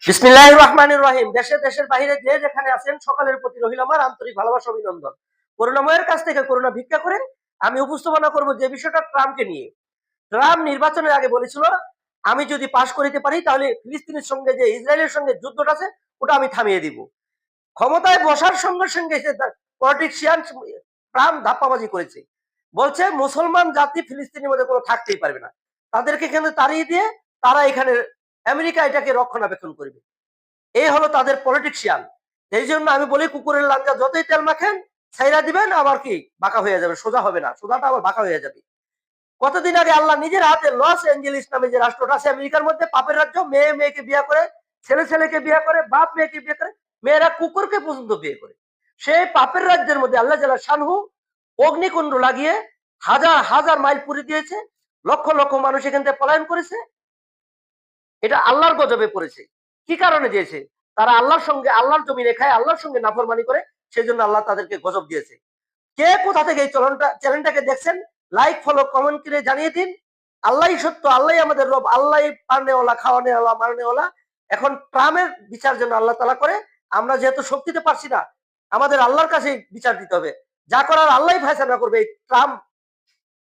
বিসমিল্লাহির রহমানির রহিম। দেশে দেশের বাইরে যে যেখানে আছেন সকালের প্রতি রহিল আমার আন্তরিক ভালোবাসা অভিনন্দন। করুণাময়ের কাছ থেকে করুণা ভিক্ষা করে আমি উপস্থাপনা করব যে বিষয়টা ট্রাম্পকে নিয়ে। ট্রাম্প নির্বাচনের আগে বলেছিল, আমি যদি পাশ করিতে পারি তাহলে ফিলিস্তিনের সঙ্গে যে ইসরায়েলের সঙ্গে যুদ্ধটা আছে ওটা আমি থামিয়ে দিব। ক্ষমতায় বসার সঙ্গে সঙ্গে পলিটিশিয়ান ট্রাম্প ধাপ্পাবাজি করেছে, বলছে মুসলমান জাতি ফিলিস্তিনের মধ্যে কোনো থাকতেই পারবে না, তাদেরকে এখানে তাড়িয়ে দিয়ে তারা এখানে আমেরিকা এটাকে রক্ষণাবেক্ষণ করবে। এই হলো তাদের পলিটিক্সিয়ান। এই জন্য আমি বলি, কুকুরের লাঞ্জা যতই তেল মাখেন ছাইরা দিবেন আবার কি বাঁকা হয়ে যাবে, সোজা হবে না, সোজাটা আবার বাঁকা হয়ে যাবে। কতদিন আগে আল্লাহ নিজের হাতে লস এঞ্জেলিস নামে যে রাষ্ট্রটা আছে আমেরিকার মধ্যে, পাপের রাজ্য, মেয়ে মেয়েকে বিয়ে করে, ছেলে ছেলেকে বিয়ে করে, বাপ মেয়েকে বিয়ে করে, মেয়েরা কুকুরকে পর্যন্ত বিয়ে করে। সেই পাপের রাজ্যের মধ্যে আল্লাহ জাল্লাহ শানহু অগ্নিকুণ্ড লাগিয়ে হাজার হাজার মাইল পুরি দিয়েছে, লক্ষ লক্ষ মানুষ এখান থেকে পলায়ন করেছে। এটা আল্লাহর গজবে পড়েছে। কি কারণে দিয়েছে? তারা আল্লাহর সঙ্গে, আল্লাহর জমিনে খায়, আল্লাহর সঙ্গে নাফরমানি করে, সেই জন্য আল্লাহ তাদেরকে গজব দিয়েছে। কে কোথা থেকে এই চ্যানেলটাকে দেখছেন, লাইক ফলো কমেন্ট করে জানিয়ে দিন। আল্লাহই সত্য, আল্লাহই আমাদের রব, আল্লাহই পারনেওয়ালা, খাওয়ানেওয়ালা, মারনেওয়ালা। এখন ট্রামের বিচার যেন আল্লাহ তালা করে। আমরা যেহেতু শক্তিতে পারছি না, আমাদের আল্লাহর কাছে বিচার দিতে হবে। যা করার আল্লাহই ফায়সালা করবে। এই ট্রাম্প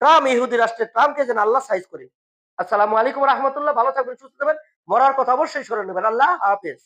ট্রাম্প ইহুদি রাষ্ট্রের ট্রাম্পকে যেন আল্লাহ সাইজ করে। আসসালামু আলাইকুম রহমতুল্লাহ। ভালো থাকবেন, সুস্থ থাকবেন। মরার কথা অবশ্যই স্মরণ নেবেন। আল্লাহ হাফেজ।